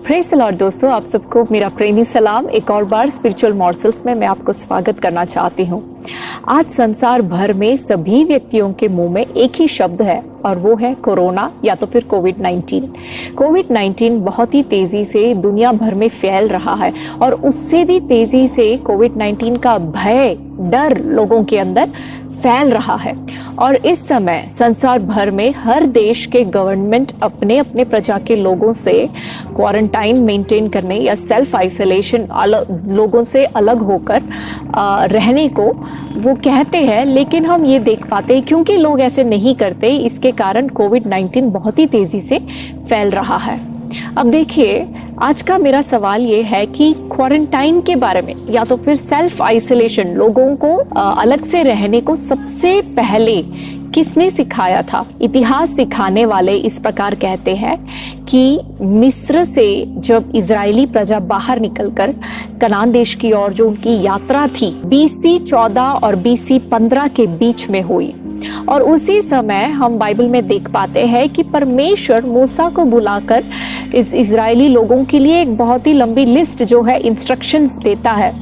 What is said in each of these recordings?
Praise the Lord दोस्तों, आप सबको मेरा प्रेमी सलाम। एक और बार स्पिरिचुअल मॉर्सल्स में मैं आपको स्वागत करना चाहती हूँ। आज संसार भर में सभी व्यक्तियों के मुंह में एक ही शब्द है और वो है कोरोना या तो फिर कोविड-19। कोविड-19 बहुत ही तेज़ी से दुनिया भर में फैल रहा है और उससे भी तेज़ी से कोविड-19 का भय, डर लोगों के अंदर फैल रहा है। और इस समय संसार भर में हर देश के गवर्नमेंट अपने अपने प्रजा के लोगों से क्वारंटाइन मेंटेन करने या सेल्फ आइसोलेशन, लोगों से अलग होकर रहने को वो कहते हैं, लेकिन हम ये देख पाते हैं क्योंकि लोग ऐसे नहीं करते, इसके कारण कोविड-19 बहुत ही तेज़ी से फैल रहा है। अब देखिए, आज का मेरा सवाल ये है कि क्वारंटाइन के बारे में या तो फिर सेल्फ आइसोलेशन, लोगों को अलग से रहने को सबसे पहले किसने सिखाया था? इतिहास सिखाने वाले इस प्रकार कहते हैं कि मिस्र से जब इजरायली प्रजा बाहर निकलकर कनान देश की ओर जो उनकी यात्रा थी, BC 14 और BC 15 के बीच में हुई। और उसी समय हम बाइबल में देख पाते हैं कि परमेश्वर मूसा को बुलाकर इस इजरायली लोगों के लिए एक बहुत ही लंबी लिस्ट जो है इंस्ट्रक्शंस देता है।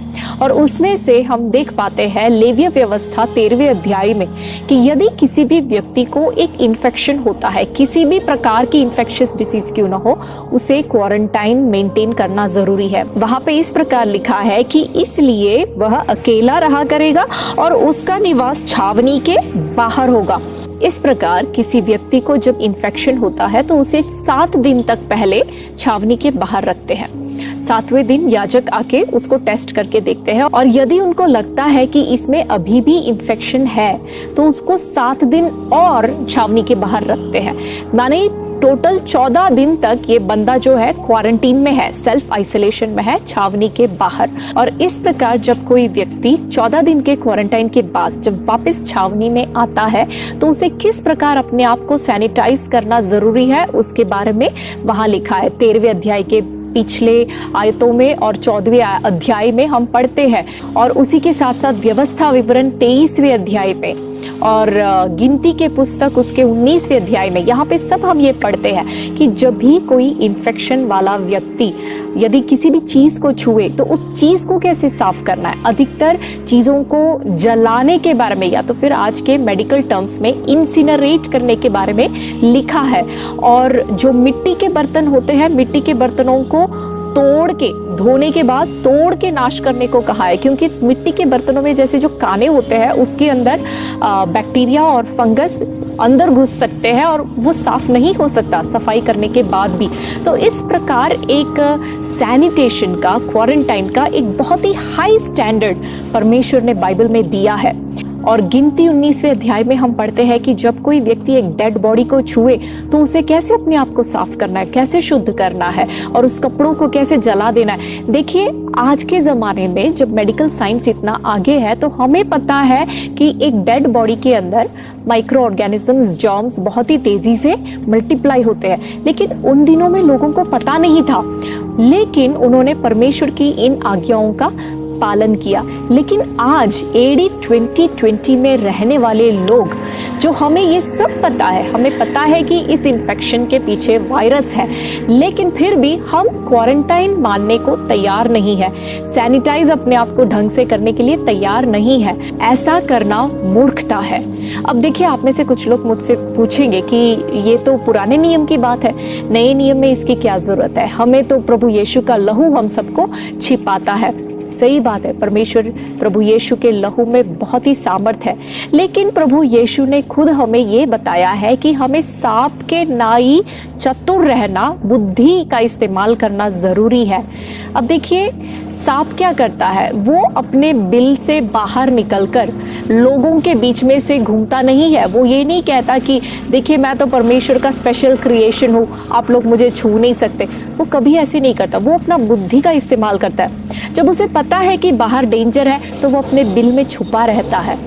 और उसमें से हम देख पाते हैं लेविय व्यवस्था 13वें अध्याय में कि यदि किसी भी व्यक्ति को एक इन्फेक्शन होता है, किसी भी प्रकार की इन्फेक्शियस डिसीज क्यों ना हो, उसे क्वारंटाइन मेंटेन करना जरूरी है। वहां पे इस प्रकार लिखा है कि इसलिए वह अकेला रहा करेगा और उसका निवास छावनी के बाहर होगा। इस प्रकार किसी व्यक्ति को जब इन्फेक्शन होता है तो उसे 7 दिन तक पहले छावनी के बाहर रखते हैं। 7वें दिन याजक आके उसको टेस्ट करके देखते हैं और यदि उनको लगता है कि इसमें अभी भी इन्फेक्शन है तो उसको 7 दिन और छावनी के बाहर रखते हैं। माने टोटल 14 दिन तक ये बंदा जो है क्वारंटीन में है, सेल्फ आइसोलेशन में है, छावनी के बाहर। और इस प्रकार जब कोई व्यक्ति 14 दिन के क्वारंटाइन के बाद जब वापस छावनी में आता है तो उसे किस प्रकार अपने आप को सैनिटाइज करना जरूरी है, उसके बारे में वहां लिखा है। 13वें अध्याय के पिछले आयतों में और 14वें अध्याय में हम पढ़ते हैं। और उसी के साथ साथ व्यवस्था विवरण 23वें अध्याय में और गिनती के पुस्तक उसके 19वें अध्याय में, यहाँ पे सब हम ये पढ़ते हैं कि जब भी कोई इन्फेक्शन वाला व्यक्ति यदि किसी भी चीज को छुए तो उस चीज को कैसे साफ करना है। अधिकतर चीजों को जलाने के बारे में या तो फिर आज के मेडिकल टर्म्स में इंसिनरेट करने के बारे में लिखा है। और जो मिट्टी के बर्तन होते हैं, मिट्टी के बर्तनों को तोड़ के, धोने के बाद तोड़ के नाश करने को कहा है, क्योंकि मिट्टी के बर्तनों में जैसे जो काने होते हैं उसके अंदर बैक्टीरिया और फंगस अंदर घुस सकते हैं और वो साफ नहीं हो सकता सफाई करने के बाद भी। तो इस प्रकार एक सैनिटेशन का, क्वारंटाइन का एक बहुत ही हाई स्टैंडर्ड परमेश्वर ने बाइबल में दिया है। और गिनती 19वें अध्याय में हम पढ़ते हैं कि जब कोई व्यक्ति एक डेड बॉडी को छुए तो उसे कैसे अपने आप को साफ करना है, कैसे शुद्ध करना है और उस कपड़ों को कैसे जला देना है। देखिए, आज के ज़माने में जब मेडिकल साइंस इतना आगे है तो हमें पता है कि एक डेड बॉडी के अंदर माइक्रो ऑर्गेनिजम्स, जर्म्स बहुत ही तेज़ी से मल्टीप्लाई होते हैं, लेकिन उन दिनों में लोगों को पता नहीं था। लेकिन उन्होंने परमेश्वर की इन आज्ञाओं का पालन किया। लेकिन आज AD 2020 में रहने वाले लोग, जो हमें ये सब पता है, हमें पता है कि इस इन्फेक्शन के पीछे वायरस है, लेकिन फिर भी हम क्वारंटाइन मानने को तैयार नहीं है, सैनिटाइज अपने आप को ढंग से करने के लिए तैयार नहीं है। ऐसा करना मूर्खता है। अब देखिए, आप में से कुछ लोग मुझसे पूछेंगे कि ये तो पुराने नियम की बात है, नए नियम में इसकी क्या जरूरत है, हमें तो प्रभु यीशु का लहू हम सबको छिपाता है। सही बात है, परमेश्वर प्रभु यीशु के लहू में बहुत ही सामर्थ है, लेकिन प्रभु यीशु ने खुद हमें ये बताया है कि हमें सांप के नाई चतुर रहना, बुद्धि का इस्तेमाल करना जरूरी है। अब देखिए, सांप क्या करता है, वो अपने बिल से बाहर निकलकर लोगों के बीच में से घूमता नहीं है। वो ये नहीं कहता कि देखिए मैं तो परमेश्वर का स्पेशल क्रिएशन हूँ, आप लोग मुझे छू नहीं सकते। वो कभी ऐसे नहीं करता, वो अपना बुद्धि का इस्तेमाल करता है। जब उसे पता है कि बाहर डेंजर है तो वो अपने बिल में छुपा रहता है।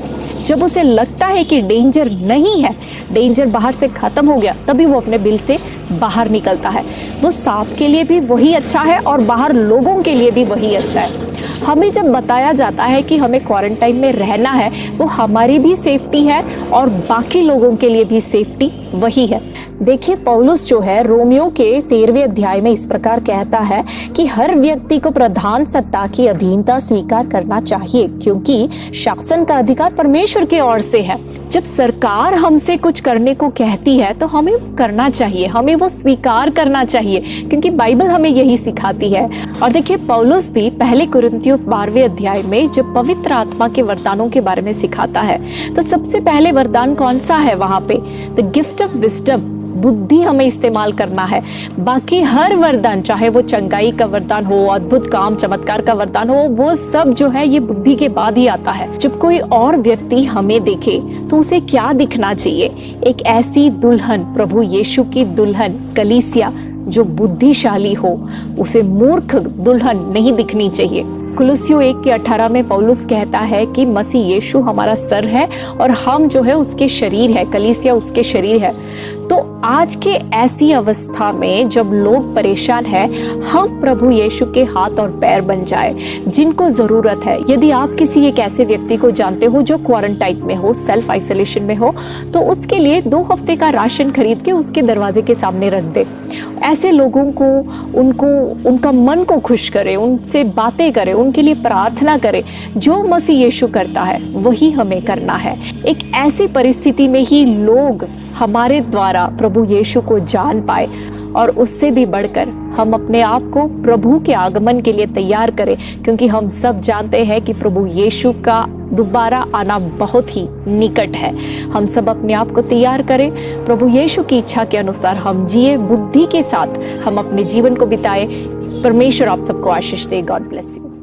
जब उसे लगता है कि डेंजर नहीं है, डेंजर बाहर से खत्म हो गया तभी वो अपने बिल से बाहर निकलता है। वो सांप के लिए भी वही अच्छा है और बाहर लोगों के लिए भी वही अच्छा है। हमें जब बताया जाता है कि हमें क्वारंटाइन में रहना है, वो हमारी भी सेफ्टी है और बाकी लोगों के लिए भी सेफ्टी वही है। देखिए, पौलुस जो है रोमियो के 13वें अध्याय में इस प्रकार कहता है कि हर व्यक्ति को प्रधान सत्ता की अधीनता स्वीकार करना चाहिए, क्योंकि शासन का अधिकार परमेश्वर की ओर से है। जब सरकार हमसे कुछ करने को कहती है तो हमें करना चाहिए, हमें वो स्वीकार करना चाहिए, क्योंकि बाइबल हमें यही सिखाती है। और देखिए, पौलुस भी पहले कुरिन्थियों 12वें अध्याय में जब पवित्र आत्मा के वरदानों के बारे में सिखाता है तो सबसे पहले वरदान कौन सा है वहां पे? द गिफ्ट ऑफ विजडम, बुद्धि हमें इस्तेमाल करना है। बाकी हर वरदान, चाहे वो चंगाई का वरदान हो, अद्भुत काम चमत्कार का वरदान हो, वो सब जो है ये बुद्धि के बाद ही आता है। जब कोई और व्यक्ति हमें देखे तो उसे क्या दिखना चाहिए? एक ऐसी दुल्हन, प्रभु यीशु की दुल्हन कलीसिया जो बुद्धिशाली हो, उसे मूर्ख दुल्हन नहीं दिखनी चाहिए। कुलुस्सियों 1:18 में पौलुस कहता है कि मसीह यीशु हमारा सर है और हम जो है उसके शरीर है, कलीसिया उसके शरीर है। तो आज के ऐसी अवस्था में जब लोग परेशान हैं, हम प्रभु यीशु के हाथ और पैर बन जाए जिनको जरूरत है। यदि आप किसी एक ऐसे व्यक्ति को जानते हो जो क्वारंटाइन में हो, सेल्फ आइसोलेशन में हो, तो उसके लिए 2 हफ्ते का राशन खरीद के उसके दरवाजे के सामने रख दे। ऐसे लोगों को उनका मन को खुश करे, उनसे बातें करे, उनके लिए प्रार्थना करे। जो मसीह यीशु करता है वही हमें करना है। एक ऐसी परिस्थिति में ही लोग हमारे द्वारा प्रभु यीशु को जान पाए और उससे भी बढ़कर हम अपने आप को प्रभु के आगमन के लिए तैयार करें, क्योंकि हम सब जानते हैं कि प्रभु यीशु का दोबारा आना बहुत ही निकट है। हम सब अपने आप को तैयार करें, प्रभु यीशु की इच्छा के अनुसार हम जिए, बुद्धि के साथ हम अपने जीवन को बिताए। परमेश्वर आप सबको आशीष दे। God bless you.